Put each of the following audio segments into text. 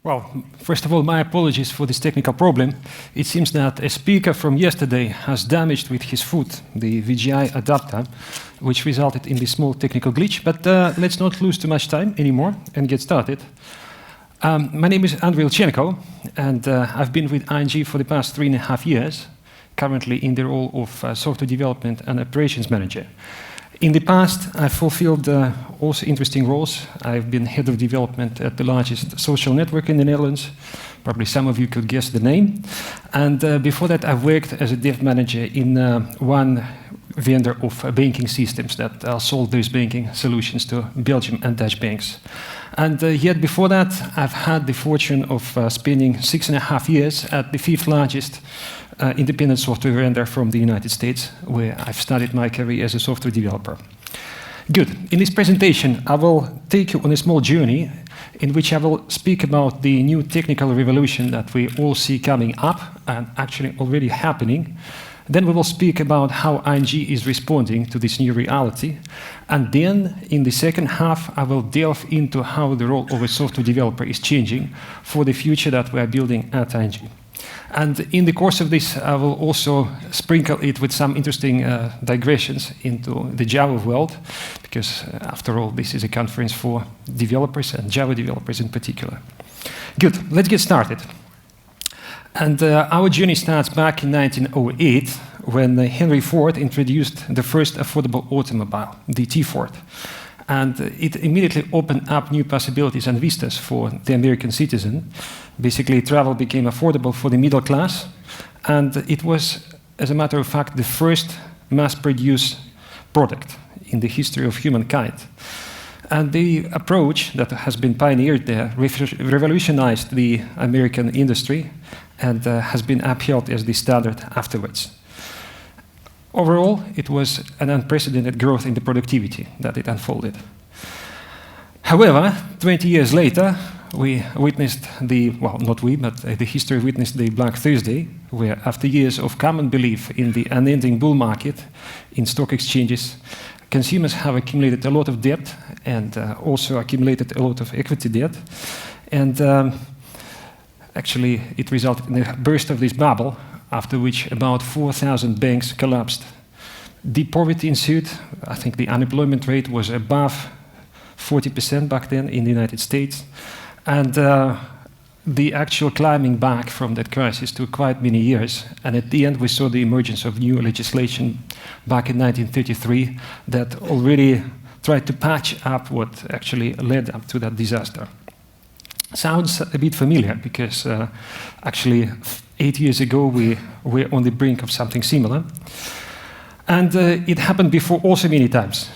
Well, first of all, my apologies for this technical problem. It seems that a speaker from yesterday has damaged with his foot the VGI adapter, which resulted in this small technical glitch. But let's not lose too much time anymore and get started. My name is Andrei Ilchenko, and I've been with ING for the past 3.5 years, currently in the role of software development and operations manager. In the past, I've fulfilled also interesting roles. I've been head of development at the largest social network in the Netherlands. Probably some of you could guess the name. And before that, I've worked as a dev manager in one vendor of banking systems that sold those banking solutions to Belgium and Dutch banks. And yet before that, I've had the fortune of spending 6.5 years at the 5th largest independent software vendor from the United States, where I've started my career as a software developer. Good. In this presentation, I will take you on a small journey in which I will speak about the new technical revolution that we all see coming up and actually already happening. Then we will speak about how ING is responding to this new reality. And then, in the second half, I will delve into how the role of a software developer is changing for the future that we are building at ING. And in the course of this, I will also sprinkle it with some interesting digressions into the Java world, because after all, this is a conference for developers and Java developers in particular. Good, let's get started. And our journey starts back in 1908, when Henry Ford introduced the first affordable automobile, the T-Ford. And it immediately opened up new possibilities and vistas for the American citizen. Basically, travel became affordable for the middle class, and it was, as a matter of fact, the first mass-produced product in the history of humankind. And the approach that has been pioneered there revolutionized the American industry and has been upheld as the standard afterwards. Overall, it was an unprecedented growth in the productivity that it unfolded. However, 20 years later, we witnessed the history witnessed the Black Thursday, where after years of common belief in the unending bull market in stock exchanges, consumers have accumulated a lot of debt and also accumulated a lot of equity debt. And actually, it resulted in a burst of this bubble, after which about 4,000 banks collapsed. Deep poverty ensued. I think the unemployment rate was above 40% back then in the United States. And the actual climbing back from that crisis took quite many years. And at the end, we saw the emergence of new legislation back in 1933 that already tried to patch up what actually led up to that disaster. Sounds a bit familiar, because actually 8 years ago we were on the brink of something similar. And it happened before also many times.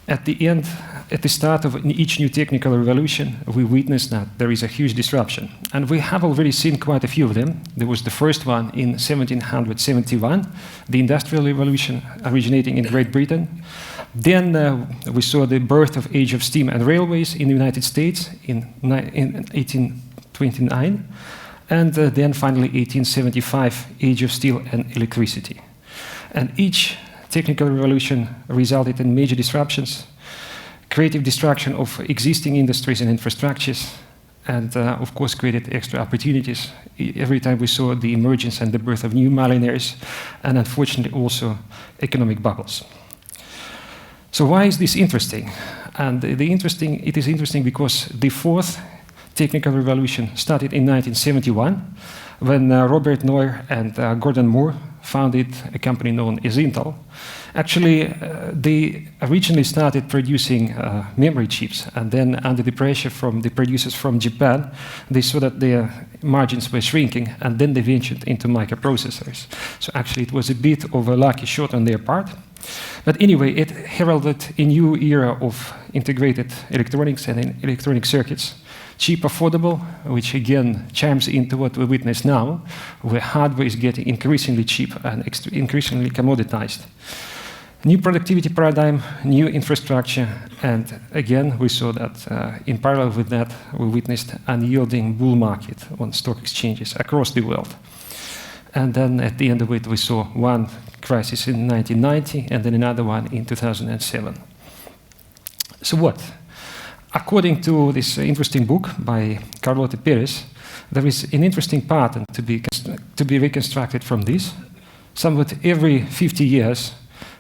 At the start of each new technical revolution, we witnessed that there is a huge disruption. And we have already seen quite a few of them. There was the first one in 1771, the Industrial Revolution originating in Great Britain. Then we saw the birth of Age of Steam and Railways in the United States in 1829. And then finally 1875, Age of Steel and Electricity. And each technical revolution resulted in major disruptions, creative destruction of existing industries and infrastructures, and of course created extra opportunities. Every time we saw the emergence and the birth of new millionaires, and unfortunately also economic bubbles. So why is this interesting? And it is interesting because the fourth technical revolution started in 1971, when Robert Noyce and Gordon Moore founded a company known as Intel. Actually, they originally started producing memory chips, and then under the pressure from the producers from Japan, they saw that their margins were shrinking, and then they ventured into microprocessors. So actually, it was a bit of a lucky shot on their part. But anyway, it heralded a new era of integrated electronics and electronic circuits. Cheap, affordable, which again chimes into what we witness now, where hardware is getting increasingly cheap and increasingly commoditized. New productivity paradigm, new infrastructure, and again, we saw that in parallel with that, we witnessed an unyielding bull market on stock exchanges across the world. And then at the end of it, we saw one crisis in 1990 and then another one in 2007. So what? according to this interesting book by Carlote Perez, there is an interesting pattern to be reconstructed from this. Somewhat every 50 years,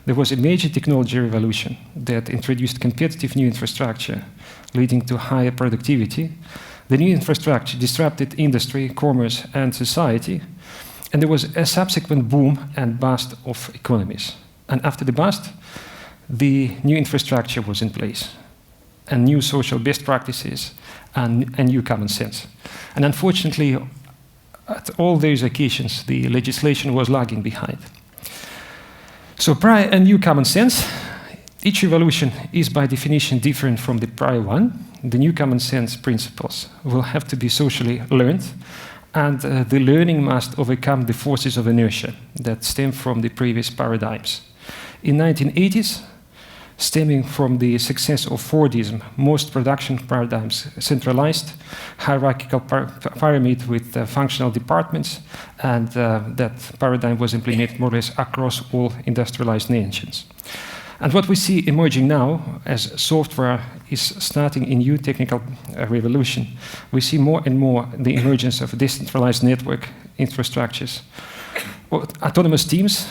there was a major technology revolution that introduced competitive new infrastructure, leading to higher productivity. The new infrastructure disrupted industry, commerce, and society, and there was a subsequent boom and bust of economies. And after the bust, the new infrastructure was in place, and new social best practices, and new common sense. And unfortunately, at all those occasions, the legislation was lagging behind. So prior and new common sense, each revolution is by definition different from the prior one. The new common sense principles will have to be socially learned, and the learning must overcome the forces of inertia that stem from the previous paradigms. In 1980s, stemming from the success of Fordism, most production paradigms centralized, hierarchical pyramid with functional departments, and that paradigm was implemented more or less across all industrialized nations. And what we see emerging now, as software is starting a new technical revolution, we see more and more the emergence of decentralized network infrastructures, autonomous teams,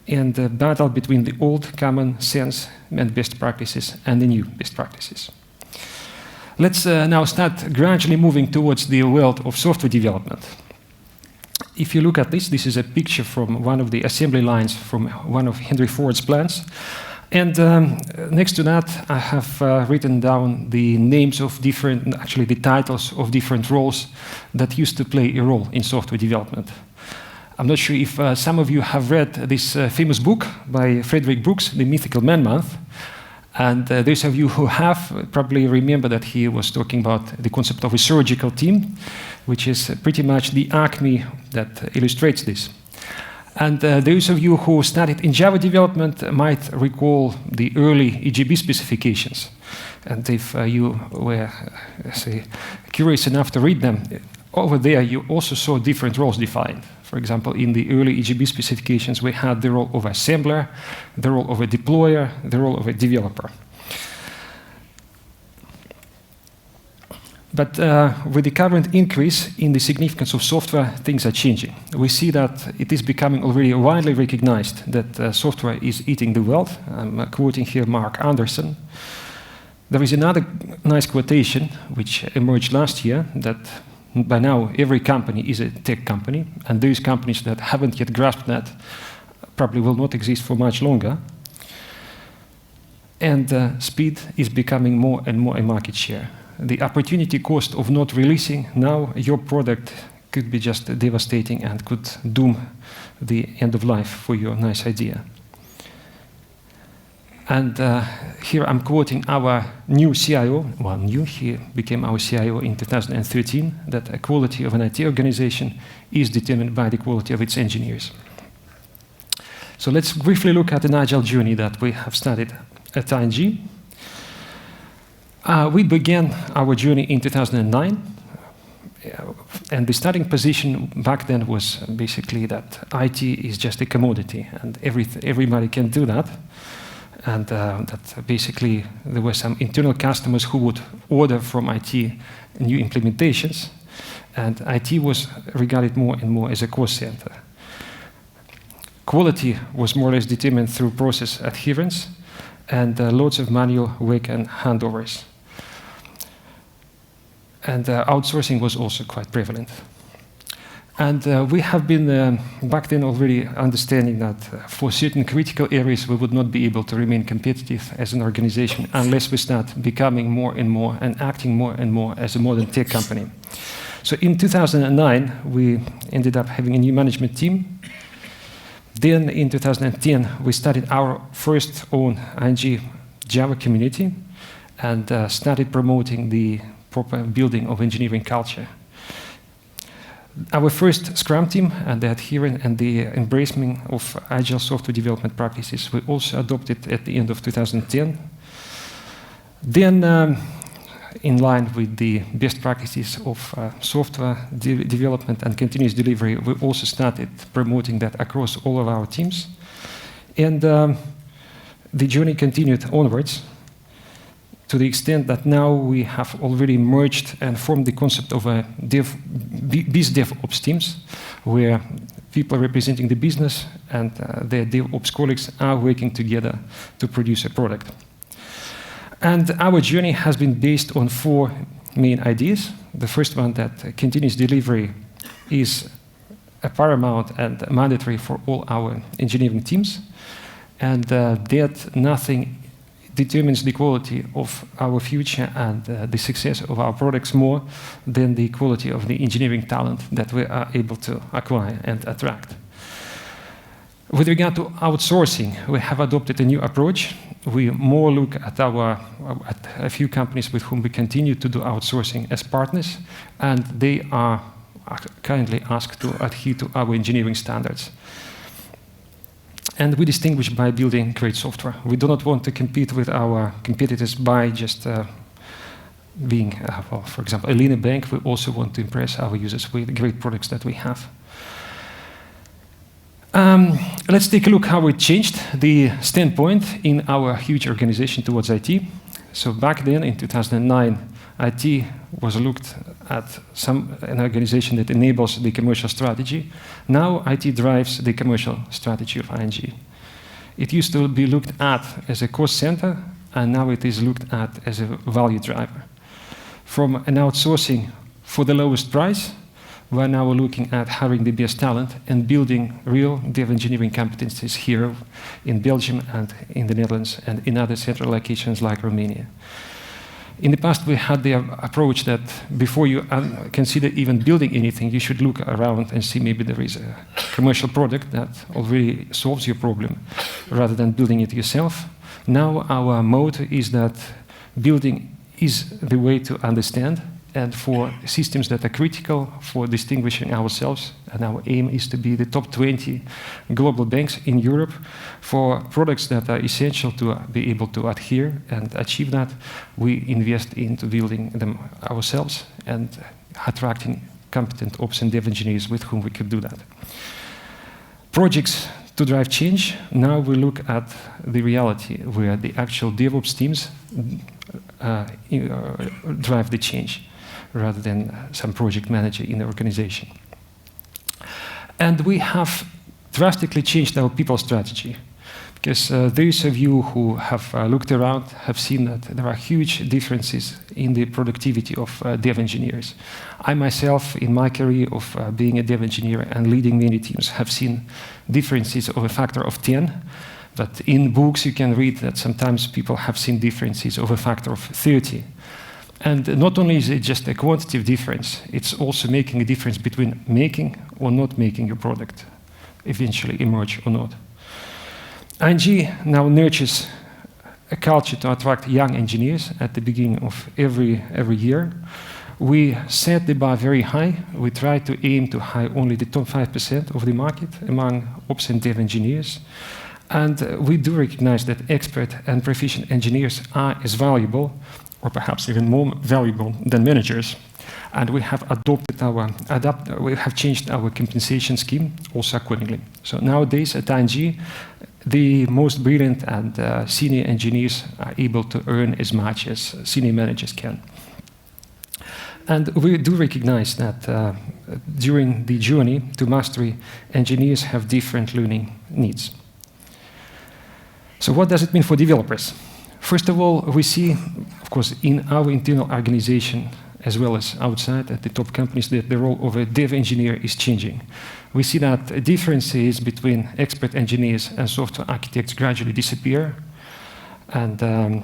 and the battle between the old common sense and best practices and the new best practices. Let's now start gradually moving towards the world of software development. If you look at this, this is a picture from one of the assembly lines from one of Henry Ford's plants. And next to that, I have written down the names of different, actually the titles of different roles that used to play a role in software development. I'm not sure if some of you have read this famous book by Frederick Brooks, The Mythical Man-Month. And those of you who have probably remember that he was talking about the concept of a surgical team, which is pretty much the acme that illustrates this. And those of you who studied in Java development might recall the early EJB specifications. And if you were, say, curious enough to read them, over there you also saw different roles defined. For example, in the early EJB specifications, we had the role of assembler, the role of a deployer, the role of a developer. But with the current increase in the significance of software, things are changing. We see that it is becoming already widely recognized that software is eating the world. I'm quoting here Mark Anderson. There is another nice quotation which emerged last year that by now every company is a tech company, and those companies that haven't yet grasped that probably will not exist for much longer. And speed is becoming more and more a market share. The opportunity cost of not releasing now your product could be just devastating and could doom the end of life for your nice idea. And here I'm quoting our new CIO, well, new, he became our CIO in 2013, that the quality of an IT organization is determined by the quality of its engineers. So let's briefly look at an Agile journey that we have studied at ING. We began our journey in 2009, and the starting position back then was basically that IT is just a commodity, and everybody can do that. And that basically there were some internal customers who would order from IT new implementations, and IT was regarded more and more as a cost center. Quality was more or less determined through process adherence and loads of manual work and handovers. And outsourcing was also quite prevalent. And we have been back then already understanding that for certain critical areas we would not be able to remain competitive as an organization unless we start becoming more and more and acting more and more as a modern tech company. So in 2009 we ended up having a new management team. Then in 2010 we started our first own ING Java community and started promoting the proper building of engineering culture. Our first Scrum team and the adherence and the embracement of agile software development practices we also adopted at the end of 2010. Then, in line with the best practices of software development and continuous delivery, we also started promoting that across all of our teams. And the journey continued onwards to the extent that now we have already merged and formed the concept of a biz DevOps teams, where people representing the business and their DevOps colleagues are working together to produce a product. And our journey has been based on 4 main ideas. The first one, that continuous delivery is a paramount and mandatory for all our engineering teams, and that nothing determines the quality of our future and the success of our products more than the quality of the engineering talent that we are able to acquire and attract. With regard to outsourcing, we have adopted a new approach. We more look at a few companies with whom we continue to do outsourcing as partners, and they are kindly asked to adhere to our engineering standards. And we distinguish by building great software. We do not want to compete with our competitors by just being, well, for example, a leaner bank. We also want to impress our users with great products that we have. Let's take a look how it changed the standpoint in our huge organization towards IT. So back then, in 2009, IT was looked at an organization that enables the commercial strategy. Now IT drives the commercial strategy of ING. It used to be looked at as a cost center, and now it is looked at as a value driver. From an outsourcing for the lowest price, we're now looking at hiring the best talent and building real dev engineering competencies here in Belgium and in the Netherlands and in other central locations like Romania. In the past, we had the approach that before you consider even building anything, you should look around and see maybe there is a commercial product that already solves your problem rather than building it yourself. Now our motto is that building is the way to understand, and for systems that are critical for distinguishing ourselves, and our aim is to be the top 20 global banks in Europe. For products that are essential to be able to adhere and achieve that, we invest into building them ourselves and attracting competent ops and dev engineers with whom we could do that. Projects to drive change. Now we look at the reality where the actual DevOps teams drive the change, rather than some project manager in the organization. And we have drastically changed our people strategy, because those of you who have looked around have seen that there are huge differences in the productivity of dev engineers. I myself, in my career of being a dev engineer and leading many teams, have seen differences of a factor of 10, but in books you can read that sometimes people have seen differences of a factor of 30. And not only is it just a quantitative difference, it's also making a difference between making or not making your product eventually emerge or not. ING now nurtures a culture to attract young engineers at the beginning of every year. We set the bar very high. We try to aim to hire only the top 5% of the market among ops and dev engineers. And we do recognize that expert and proficient engineers are as valuable, or perhaps even more valuable, than managers. And we have we have changed our compensation scheme also accordingly. So nowadays at ING, the most brilliant and senior engineers are able to earn as much as senior managers can. And we do recognize that during the journey to mastery, engineers have different learning needs. So what does it mean for developers? First of all, we see, of course, in our internal organization, as well as outside at the top companies, that the role of a dev engineer is changing. We see that differences between expert engineers and software architects gradually disappear. And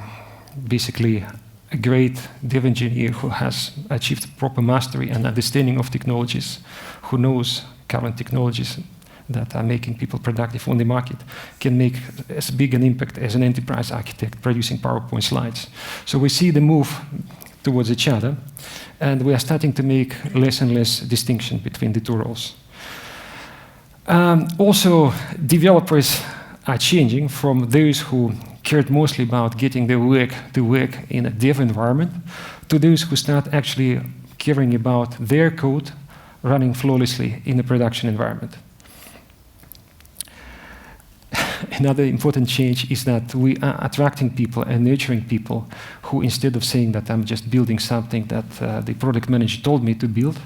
basically, a great dev engineer who has achieved proper mastery and understanding of technologies, who knows current technologies that are making people productive on the market, can make as big an impact as an enterprise architect producing PowerPoint slides. So we see the move towards each other, and we are starting to make less and less distinction between the two roles. Also, developers are changing from those who cared mostly about getting their work to work in a dev environment to those who start actually caring about their code running flawlessly in a production environment. another important change is that we are attracting people and nurturing people who, instead of saying that I'm just building something that the product manager told me to build,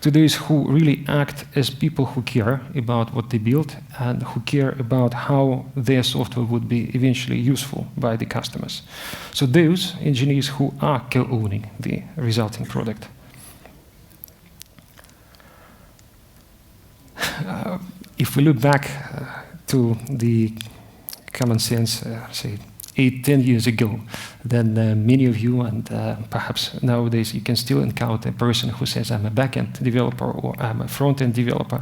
to those who really act as people who care about what they build and who care about how their software would be eventually useful by the customers. So those engineers who are co-owning the resulting product. If we look back to the common sense, say 8-10 years ago, then many of you, and perhaps nowadays you can still encounter a person who says, I'm a back-end developer or I'm a front-end developer.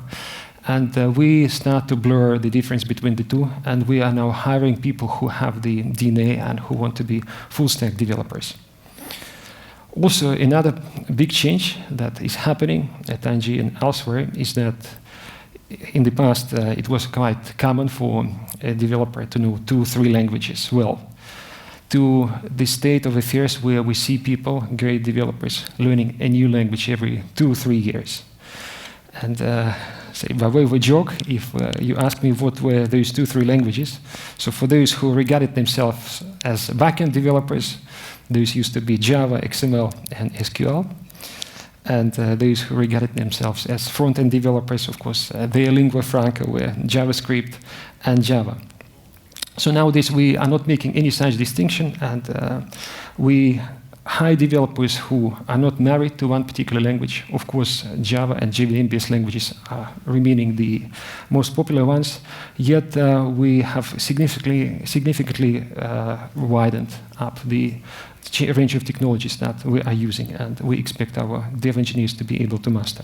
And we start to blur the difference between the two, and we are now hiring people who have the DNA and who want to be full-stack developers. Also, another big change that is happening at ING and elsewhere is that in the past, it was quite common for a developer to know 2-3 languages well. To the state of affairs where we see people, great developers, learning a new language every 2-3 years. And say, by way of a joke, if you ask me what were those 2-3 languages, so for those who regarded themselves as backend developers, those used to be Java, XML, and SQL. And those who regarded themselves as front-end developers, of course, their lingua franca were JavaScript and Java. So nowadays we are not making any such distinction, and we hire developers who are not married to one particular language. Of course, Java and JVM-based languages are remaining the most popular ones, yet we have significantly widened up the range of technologies that we are using, and we expect our dev engineers to be able to master.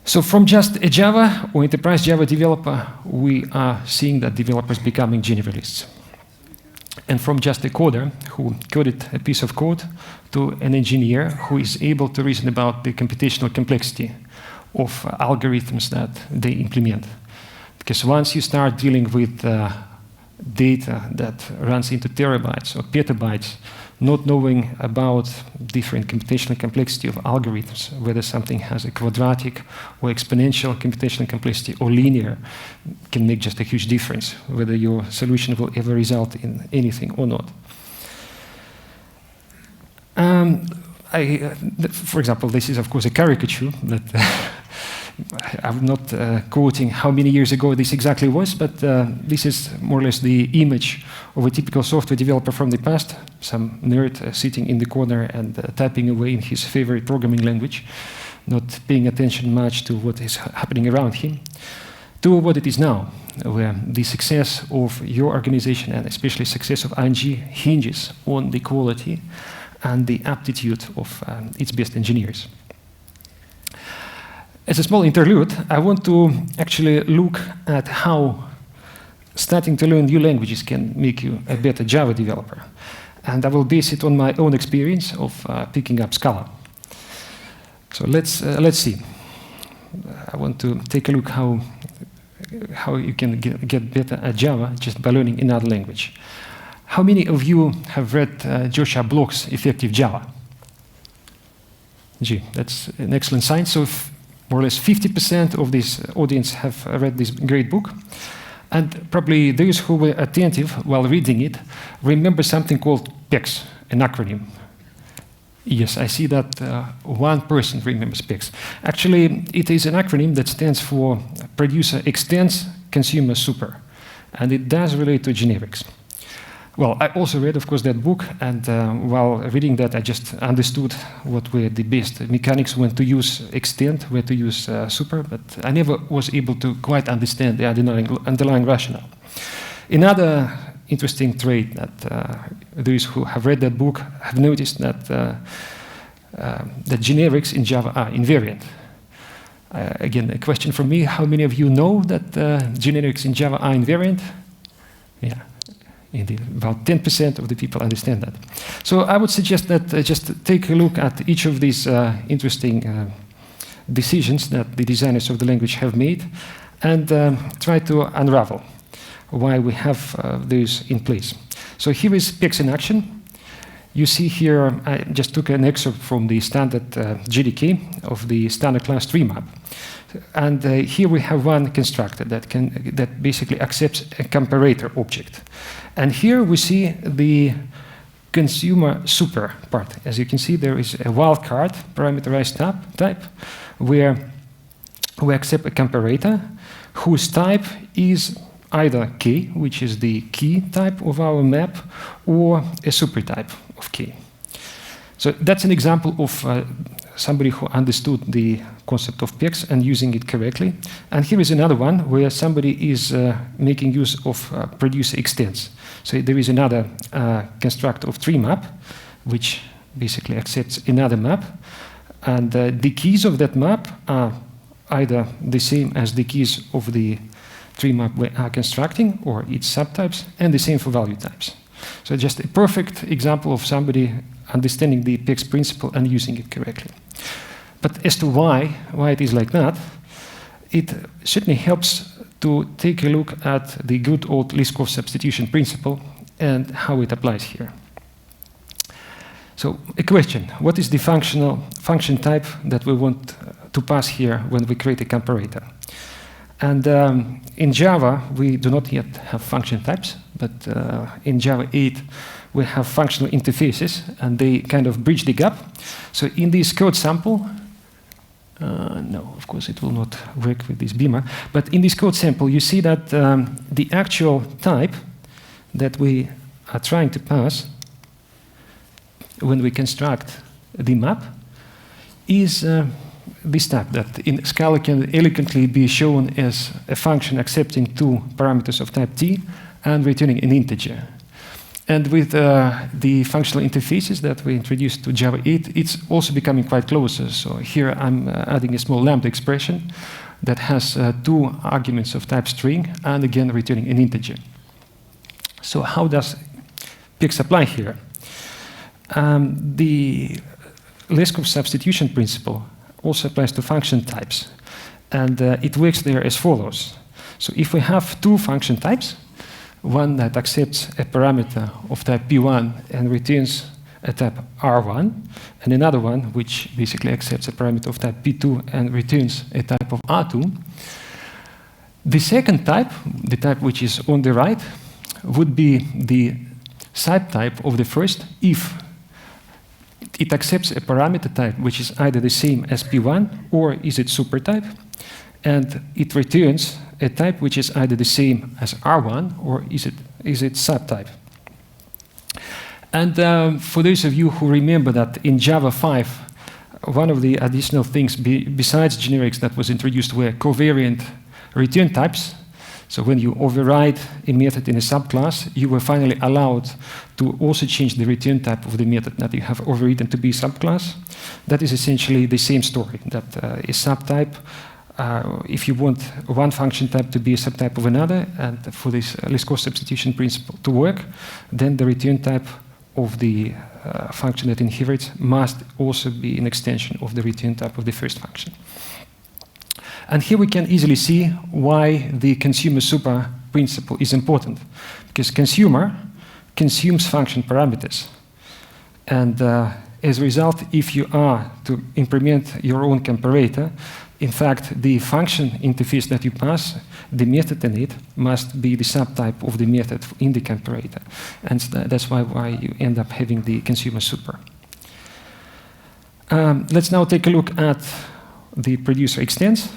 So from just a Java or enterprise Java developer, we are seeing that developers becoming generalists. And from just a coder who coded a piece of code to an engineer who is able to reason about the computational complexity of algorithms that they implement. Because once you start dealing with data that runs into terabytes or petabytes, not knowing about different computational complexity of algorithms, whether something has a quadratic or exponential computational complexity or linear, can make just a huge difference, whether your solution will ever result in anything or not. For example, this is of course a caricature that I'm not quoting how many years ago this exactly was, but this is more or less the image of a typical software developer from the past, some nerd sitting in the corner and typing away in his favorite programming language, not paying attention much to what is happening around him, to what it is now, where the success of your organization and especially success of ING hinges on the quality and the aptitude of its best engineers. As a small interlude, I want to actually look at how starting to learn new languages can make you a better Java developer. And I will base it on my own experience of picking up Scala. So let's see. I want to take a look how you can get better at Java just by learning another language. How many of you have read Joshua Bloch's Effective Java? Gee, that's an excellent sign. So more or less 50% of this audience have read this great book. And probably those who were attentive while reading it remember something called PEX, an acronym. Yes, I see that one person remembers PEX. Actually, it is an acronym that stands for Producer Extends, Consumer Super. And it does relate to generics. Well, I also read, of course, that book, and while reading that, I just understood what were the best mechanics, when to use extend, where to use super, but I never was able to quite understand the underlying rationale. Another interesting trait that those who have read that book have noticed that the generics in Java are invariant. Again, a question from me: how many of you know that generics in Java are invariant? Yeah. Indeed, about 10% of the people understand that. So I would suggest that just take a look at each of these interesting decisions that the designers of the language have made and try to unravel why we have those in place. So here is PEX in action. You see here, I just took an excerpt from the standard GDK of the standard class tree map. And here we have one constructor that basically accepts a comparator object. And here we see the consumer super part. As you can see, there is a wildcard parameterized type where we accept a comparator whose type is either K, which is the key type of our map, or a supertype of K. So that's an example of somebody who understood the concept of PEX and using it correctly. And here is another one where somebody is making use of producer extents. So there is another constructor of tree map, which basically accepts another map. And the keys of that map are either the same as the keys of the tree map we are constructing, or its subtypes, and the same for value types. So just a perfect example of somebody understanding the PEX principle and using it correctly. But as to why it is like that, it certainly helps to take a look at the good old Liskov substitution principle and how it applies here. So a question: what is the function type that we want to pass here when we create a comparator? And in Java, we do not yet have function types, but in Java 8, we have functional interfaces, and they kind of bridge the gap. So in this code sample, no, of course it will not work with this beamer, but in this code sample, you see that the actual type that we are trying to pass when we construct the map is this type that in Scala can elegantly be shown as a function accepting two parameters of type t and returning an integer. And with the functional interfaces that we introduced to Java 8, it's also becoming quite closer. So here I'm adding a small lambda expression that has two arguments of type string and again returning an integer. So how does PEX apply here? The Liskov substitution principle also applies to function types. And it works there as follows. So if we have two function types, one that accepts a parameter of type P1 and returns a type R1, and another one which basically accepts a parameter of type P2 and returns a type of R2, the second type, the type which is on the right, would be the subtype of the first if it accepts a parameter type which is either the same as P1 or is it supertype, and it returns a type which is either the same as R1 or is it subtype. And for those of you who remember that in Java 5, one of the additional things besides generics that was introduced were covariant return types. So when you override a method in a subclass, you were finally allowed to also change the return type of the method that you have overridden to be a subclass. That is essentially the same story, that a subtype, if you want one function type to be a subtype of another, and for this Liskov substitution principle to work, then the return type of the function that inherits must also be an extension of the return type of the first function. And here we can easily see why the consumer super principle is important. Because consumer consumes function parameters. And as a result, if you are to implement your own comparator, in fact, the function interface that you pass, the method in it, must be the subtype of the method in the comparator. And that's why you end up having the consumer super. Let's now take a look at the producer extents.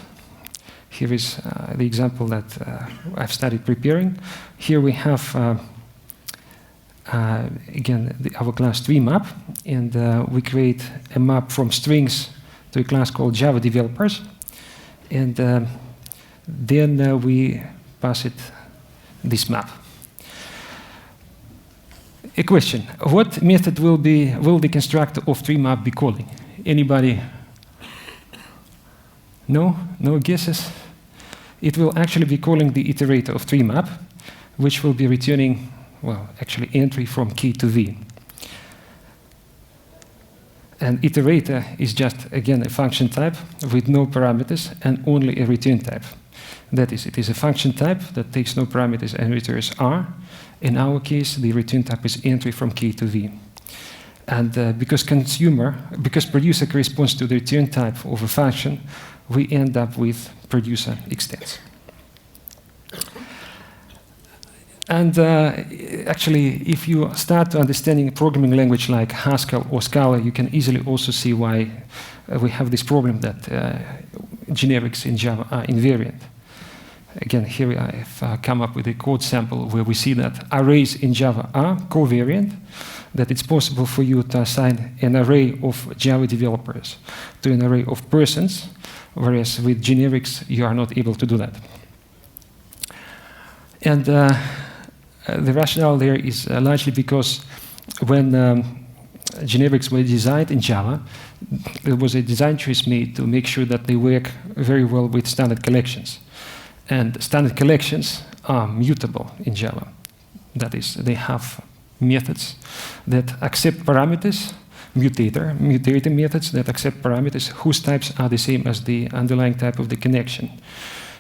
Here is the example that I've started preparing. Here we have, again, our class tree map, and we create a map from strings to a class called Java developers, and then we pass it this map. A question: what method will the constructor of tree map be calling? Anybody? No? No guesses? It will actually be calling the iterator of tree map, which will be returning, well, actually entry from K to V. And iterator is just, again, a function type with no parameters and only a return type. That is, it is a function type that takes no parameters and returns R. In our case, the return type is entry from K to V. And because producer corresponds to the return type of a function, we end up with producer extends. And actually, if you start understanding a programming language like Haskell or Scala, you can easily also see why we have this problem that generics in Java are invariant. Again, here I've come up with a code sample where we see that arrays in Java are covariant, that it's possible for you to assign an array of Java developers to an array of persons, whereas with generics, you are not able to do that. And the rationale there is largely because when generics were designed in Java, there was a design choice made to make sure that they work very well with standard collections. And standard collections are mutable in Java. That is, they have methods that accept parameters, mutator methods that accept parameters whose types are the same as the underlying type of the connection.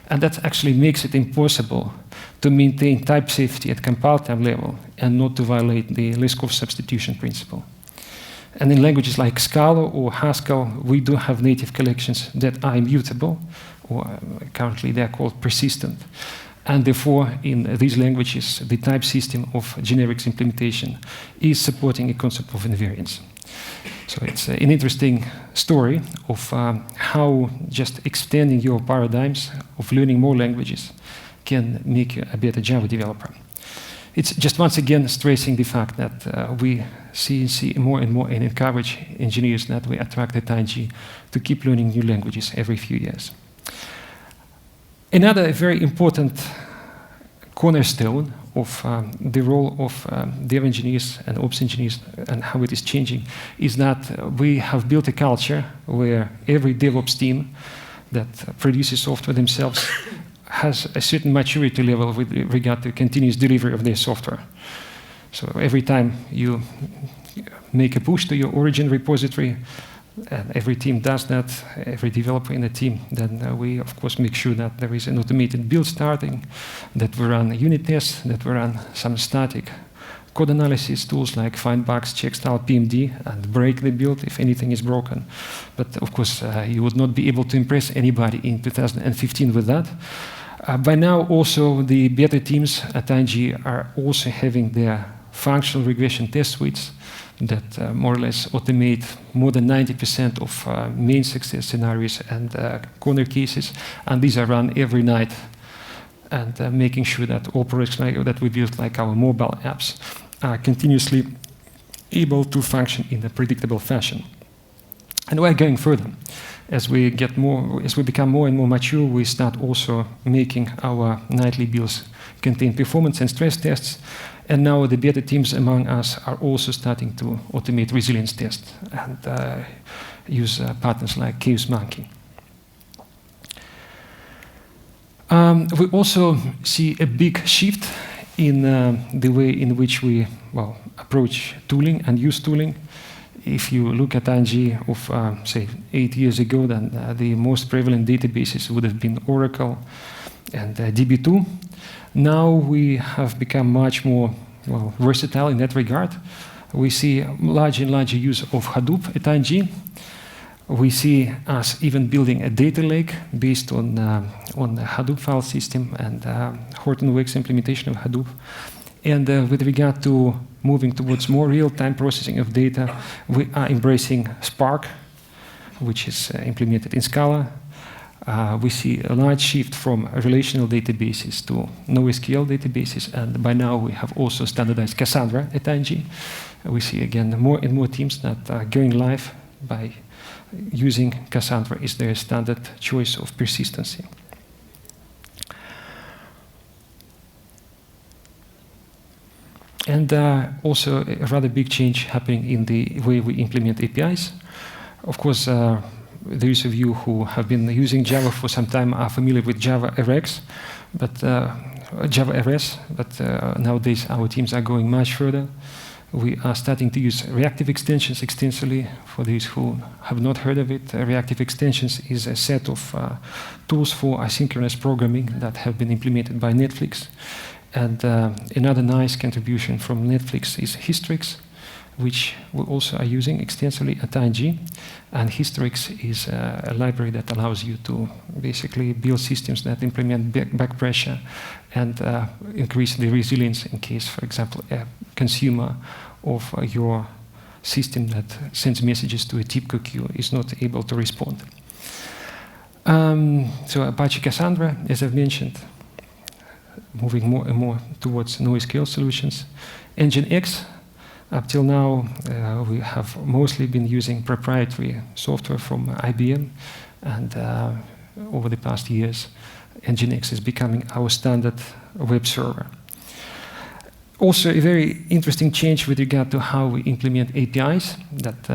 And that actually makes it impossible to maintain type safety at compile time level and not to violate the Liskov substitution principle. And in languages like Scala or Haskell, we do have native collections that are immutable, or currently they are called persistent. And therefore, in these languages, the type system of generics implementation is supporting a concept of invariance. So it's an interesting story of how just extending your paradigms of learning more languages can make you a better Java developer. It's just once again stressing the fact that we see more and more and encourage engineers that we attract at ING to keep learning new languages every few years. Another very important cornerstone of the role of dev engineers and ops engineers and how it is changing is that we have built a culture where every DevOps team that produces software themselves has a certain maturity level with regard to continuous delivery of their software. So every time you make a push to your origin repository, and every team does that, every developer in the team, then we, of course, make sure that there is an automated build starting, that we run unit tests, that we run some static code analysis tools like find bugs, check style, PMD, and break the build if anything is broken. But, of course, you would not be able to impress anybody in 2015 with that. By now, also, the beta teams at ING are also having their functional regression test suites that more or less automate more than 90% of main success scenarios and corner cases. And these are run every night, and making sure that all projects that we build, like our mobile apps, are continuously able to function in a predictable fashion. And we're going further. As we become more and more mature, we start also making our nightly builds contain performance and stress tests. And now the beta teams among us are also starting to automate resilience tests and use partners like Chaos Monkey. We also see a big shift in the way in which we approach tooling and use tooling. If you look at ING of, say, 8 years ago, then the most prevalent databases would have been Oracle and DB2. Now we have become much more versatile in that regard. We see larger and larger use of Hadoop at ING. We see us even building a data lake based on the Hadoop file system and Hortonworks implementation of Hadoop. And with regard to moving towards more real-time processing of data, we are embracing Spark, which is implemented in Scala. We see a large shift from relational databases to NoSQL databases, and by now we have also standardized Cassandra at ING. We see again more and more teams that are going live by using Cassandra as their standard choice of persistency. And also a rather big change happening in the way we implement APIs. Of course, those of you who have been using Java for some time are familiar with Java RX, but nowadays our teams are going much further. We are starting to use reactive extensions extensively. For those who have not heard of it, reactive extensions is a set of tools for asynchronous programming that have been implemented by Netflix. And another nice contribution from Netflix is Hystrix, which we also are using extensively at ING. And Historix is a library that allows you to basically build systems that implement back pressure and increase the resilience in case, for example, a consumer of your system that sends messages to a TIBCO queue is not able to respond. So Apache Cassandra, as I've mentioned, moving more and more towards NoSQL solutions. Nginx, up till now, we have mostly been using proprietary software from IBM, and over the past years, Nginx is becoming our standard web server. Also, a very interesting change with regard to how we implement APIs, that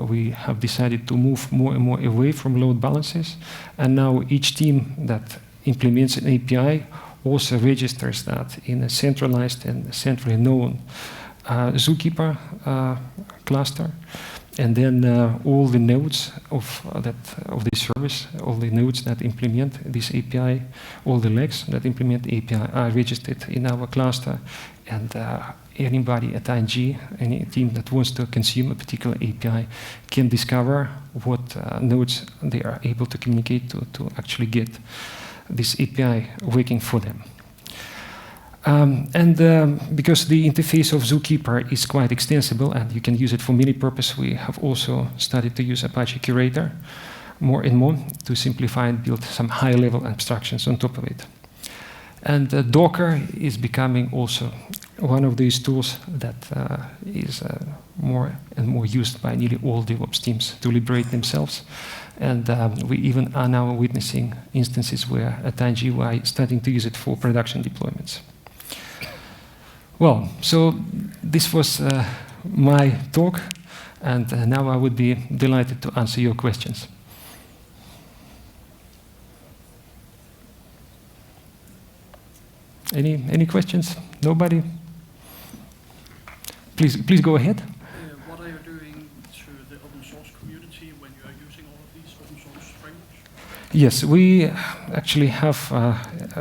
we have decided to move more and more away from load balancers, and now each team that implements an API also registers that in a centralized and centrally known Zookeeper cluster, and then all the nodes of the service, all the nodes that implement this API, all the legs that implement the API are registered in our cluster, and anybody at ING, any team that wants to consume a particular API, can discover what nodes they are able to communicate to actually get this API working for them. Because the interface of Zookeeper is quite extensible and you can use it for many purposes, we have also started to use Apache Curator more and more to simplify and build some high-level abstractions on top of it. And Docker is becoming also one of these tools that is more and more used by nearly all DevOps teams to liberate themselves. And we even are now witnessing instances where at ING we are starting to use it for production deployments. Well, so this was my talk, and now I would be delighted to answer your questions. Any questions? Nobody? Please go ahead. What are you doing through the open source community when you are using all of these open source frameworks? Yes, we actually have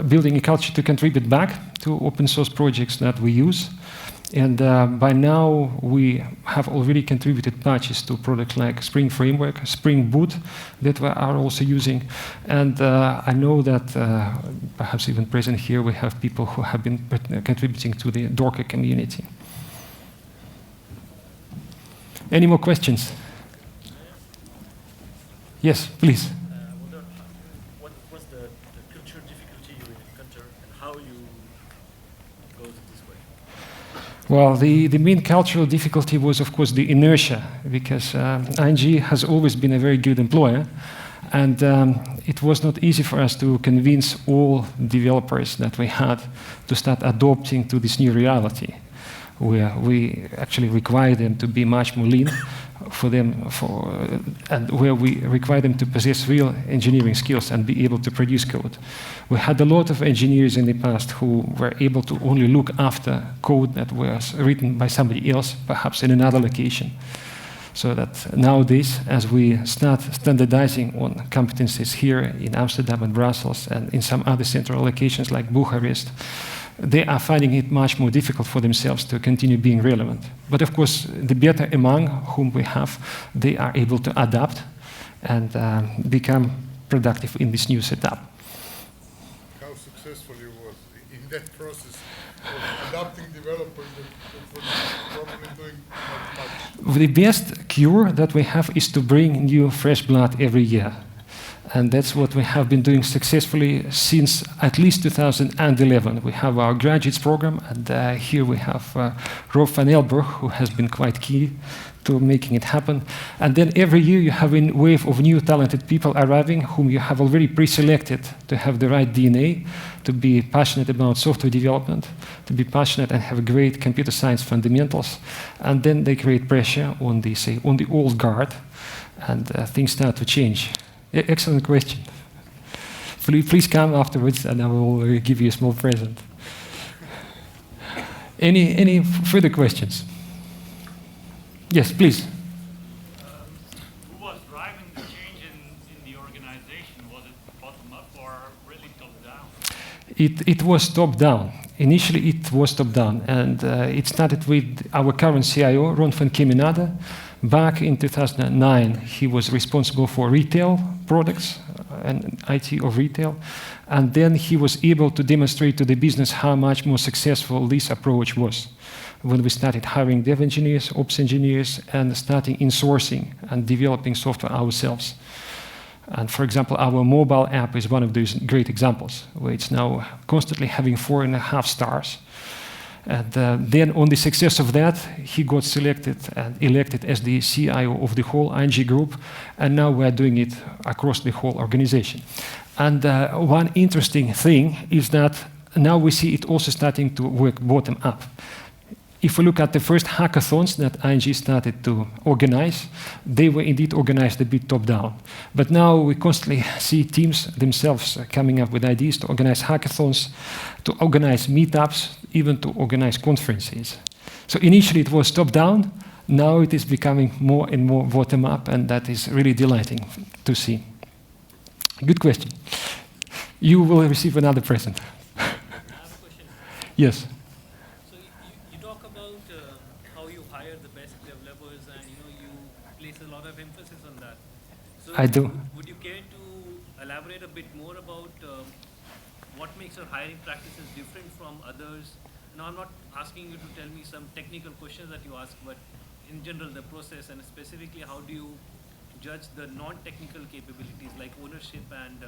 building a culture to contribute back to open source projects that we use. And by now, we have already contributed patches to products like Spring Framework, Spring Boot, that we are also using. And I know that perhaps even present here, we have people who have been contributing to the Docker community. Any more questions? Yes, please. What was the culture difficulty you encounter and how you go this way? Well, the main cultural difficulty was, of course, the inertia, because ING has always been a very good employer, and it was not easy for us to convince all developers that we had to start adopting to this new reality, where we actually require them to be much more lean and where we require them to possess real engineering skills and be able to produce code. We had a lot of engineers in the past who were able to only look after code that was written by somebody else, perhaps in another location. So that nowadays, as we start standardizing on competencies here in Amsterdam and Brussels and in some other central locations like Bucharest, they are finding it much more difficult for themselves to continue being relevant. But of course, the better among whom we have, they are able to adapt and become productive in this new setup. How successful you was in that process of adapting developers that were probably doing not much? The best cure that we have is to bring new fresh blood every year. And that's what we have been doing successfully since at least 2011. We have our graduates program, and here we have Rob van Elburg, who has been quite key to making it happen. And then every year you have a wave of new talented people arriving whom you have already pre-selected to have the right DNA, to be passionate about software development, to be passionate and have great computer science fundamentals. And then they create pressure on the, say, on the old guard, and things start to change. Excellent question. Please come afterwards and I will give you a small present. Any further questions? Yes, please. Who was driving the change in the organization? Was it bottom up or really top down? It was top down. Initially, it was top-down, and it started with our current CIO, Ron van Kemenade. Back in 2009, he was responsible for retail products and IT of retail, and then he was able to demonstrate to the business how much more successful this approach was. When we started hiring dev engineers, ops engineers, and starting insourcing and developing software ourselves. And for example, our mobile app is one of those great examples, where it's now constantly having 4.5 stars. And then on the success of that, he got selected and elected as the CIO of the whole ING group, and now we're doing it across the whole organization. And one interesting thing is that now we see it also starting to work bottom up. If we look at the first hackathons that ING started to organize, they were indeed organized a bit top-down. But now we constantly see teams themselves coming up with ideas to organize hackathons, to organize meetups, even to organize conferences. So initially it was top-down, now it is becoming more and more bottom-up, and that is really delighting to see. Good question. You will receive another present. I have a question. Yes. So you talk about how you hire the best developers, and you place a lot of emphasis on that. So I do. Would you care to elaborate a bit more about what makes your hiring practices different from others? Now, I'm not asking you to tell me some technical questions that you ask, but in general, the process, and specifically, how do you judge the non-technical capabilities like ownership and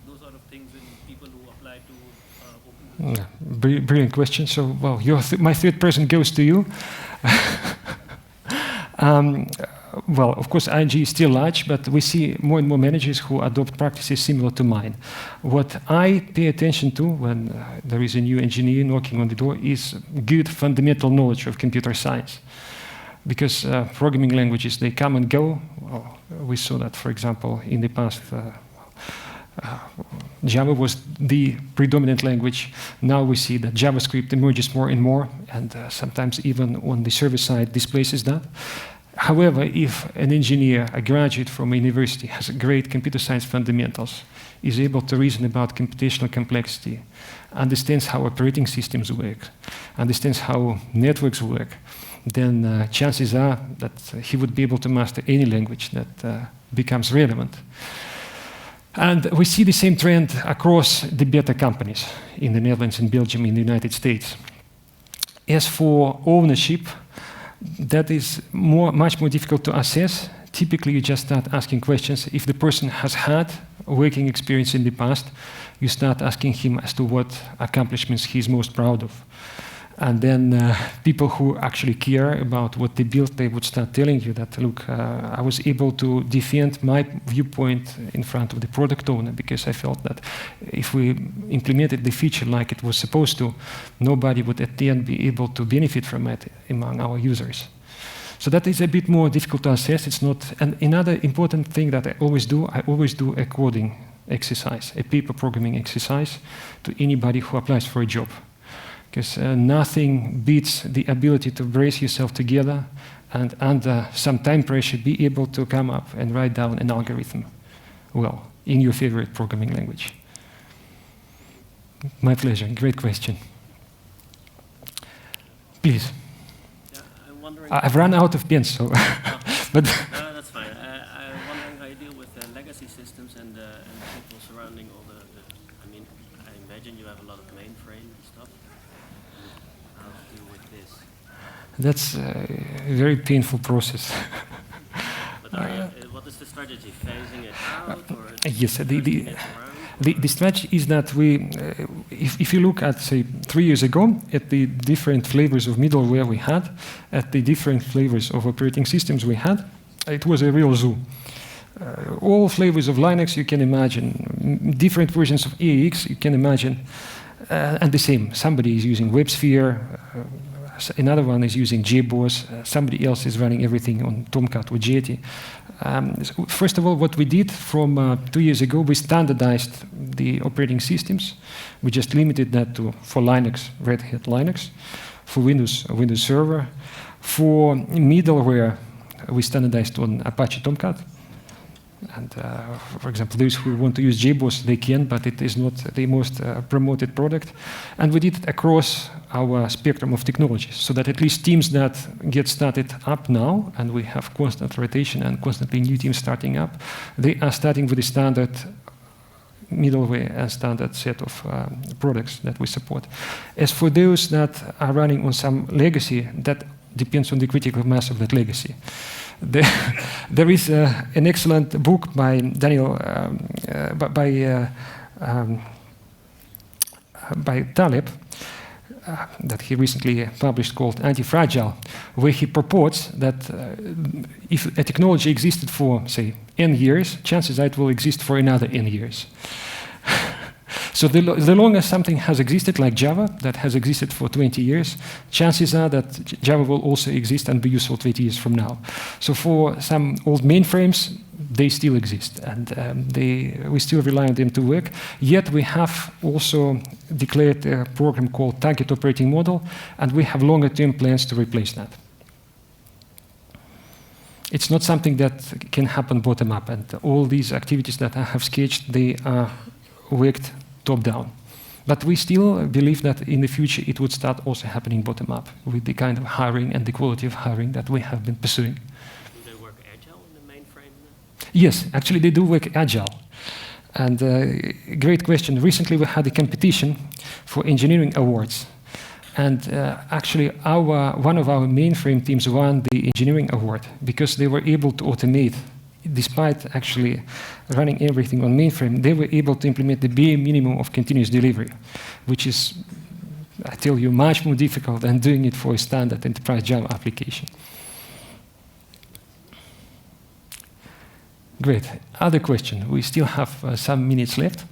those sort of things in people who apply to open the Brilliant question. So, well, my third person goes to you. Well, of course, ING is still large, but we see more and more managers who adopt practices similar to mine. What I pay attention to when there is a new engineer knocking on the door is good fundamental knowledge of computer science. Because programming languages, they come and go. Well, we saw that, for example, in the past. Java was the predominant language. Now we see that JavaScript emerges more and more, and sometimes even on the server side displaces that. However, if an engineer, a graduate from a university, has great computer science fundamentals, is able to reason about computational complexity, understands how operating systems work, understands how networks work, then chances are that he would be able to master any language that becomes relevant. And we see the same trend across the beta companies in the Netherlands, in Belgium, in the United States. As for ownership, that is much more difficult to assess. Typically, you just start asking questions. If the person has had working experience in the past, you start asking him as to what accomplishments he's most proud of. And then people who actually care about what they built, they would start telling you that, look, I was able to defend my viewpoint in front of the product owner because I felt that if we implemented the feature like it was supposed to, nobody would at the end be able to benefit from it among our users. So that is a bit more difficult to assess. It's not. And another important thing that I always do a coding exercise, a paper programming exercise to anybody who applies for a job. Because nothing beats the ability to brace yourself together and under some time pressure be able to come up and write down an algorithm, well, in your favorite programming language. My pleasure. Great question. Please. Yeah, I'm wondering. I've run out of pens, so. But No, that's fine. I'm wondering how you deal with legacy systems and people surrounding all the. I mean, I imagine you have a lot of mainframe and stuff. How to deal with this? that's a very painful process. But what is the strategy? Phasing it out or? Yes, turning it around? the strategy is that we, if you look at, say, 3 years ago, at the different flavors of middleware we had, at the different flavors of operating systems we had, it was a real zoo. All flavors of Linux you can imagine, different versions of AX you can imagine, and the same. Somebody is using WebSphere, another one is using JBoss, somebody else is running everything on Tomcat or Jetty. First of all, what we did from 2 years ago, we standardized the operating systems. We just limited that to, for Linux, Red Hat Linux, for Windows, Windows Server. For middleware, we standardized on Apache Tomcat. And for example, those who want to use JBoss, they can, but it is not the most promoted product. And we did it across our spectrum of technologies, so that at least teams that get started up now, and we have constant rotation and constantly new teams starting up, they are starting with the standard middleware and standard set of products that we support. As for those that are running on some legacy, that depends on the critical mass of that legacy. There is an excellent book by Daniel, by Taleb, that he recently published called Anti-Fragile, where he purports that if a technology existed for, say, n years, chances are it will exist for another n years. So the longer something has existed, like Java, that has existed for 20 years, chances are that Java will also exist and be useful 20 years from now. So for some old mainframes, they still exist, and we still rely on them to work. Yet we have also declared a program called Target Operating Model, and we have longer-term plans to replace that. It's not something that can happen bottom-up, and all these activities that I have sketched, they are worked top-down. But we still believe that in the future it would start also happening bottom-up with the kind of hiring and the quality of hiring that we have been pursuing. Do they work agile in the mainframe then? Yes, actually they do work agile. And great question. Recently we had a competition for engineering awards. And actually one of our mainframe teams won the engineering award because they were able to automate. Despite actually running everything on mainframe, they were able to implement the bare minimum of continuous delivery, which is, I tell you, much more difficult than doing it for a standard enterprise Java application. Great. Other question. We still have some minutes left.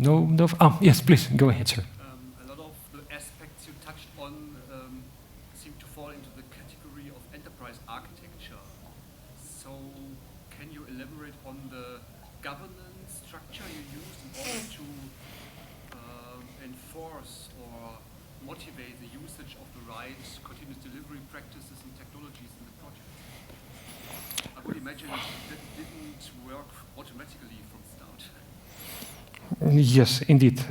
No? Oh, yes, please, go ahead, sir. A lot of the aspects you touched on seem to fall into the category of enterprise architecture. So can you elaborate on the governance structure you use in order to enforce or motivate the usage of the right continuous delivery practices and technologies in the project? I would imagine that didn't work automatically from start. Yes, indeed.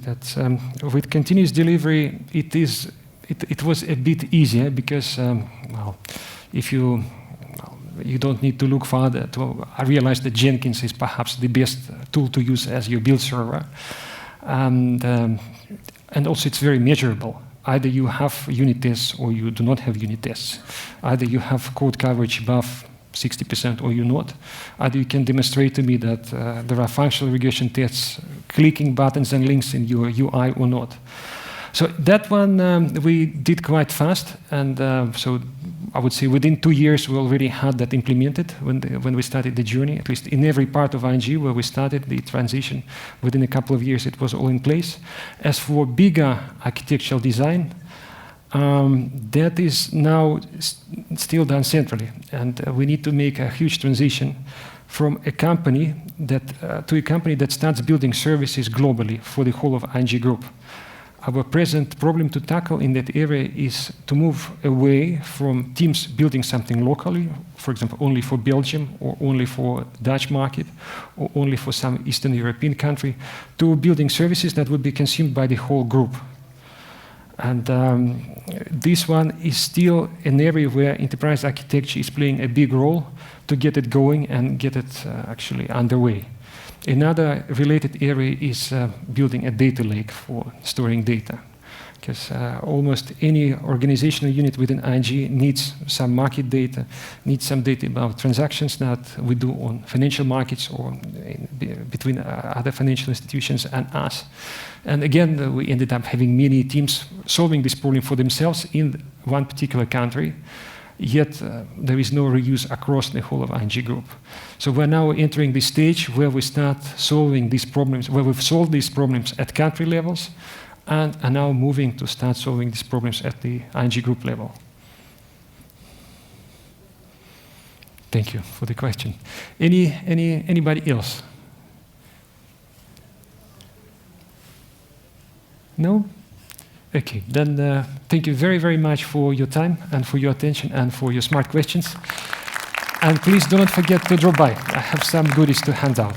That's, with continuous delivery, it was a bit easier because, well, if you don't need to look farther to realize that Jenkins is perhaps the best tool to use as your build server, and also it's very measurable. Either you have unit tests or you do not have unit tests. Either you have code coverage above 60% or you're not. Either you can demonstrate to me that there are functional regression tests, clicking buttons and links in your UI or not. So that one we did quite fast, and so I would say within 2 years we already had that implemented when we started the journey, at least in every part of ING where we started the transition. Within a couple of years it was all in place. As for bigger architectural design, that is now still done centrally, and we need to make a huge transition from a company to a company that starts building services globally for the whole of ING Group. Our present problem to tackle in that area is to move away from teams building something locally, for example, only for Belgium or only for Dutch market or only for some Eastern European country, to building services that would be consumed by the whole group. And this one is still an area where enterprise architecture is playing a big role to get it going and get it actually underway. Another related area is building a data lake for storing data, because almost any organizational unit within ING needs some market data, needs some data about transactions that we do on financial markets or between other financial institutions and us. And again, we ended up having many teams solving this problem for themselves in one particular country, yet there is no reuse across the whole of ING Group. So we're now entering the stage where we start solving these problems, where we've solved these problems at country levels, and are now moving to start solving these problems at the ING Group level. Thank you for the question. Anybody else? No? Okay, then thank you very, very much for your time and for your attention and for your smart questions. And please do not forget to drop by. I have some goodies to hand out.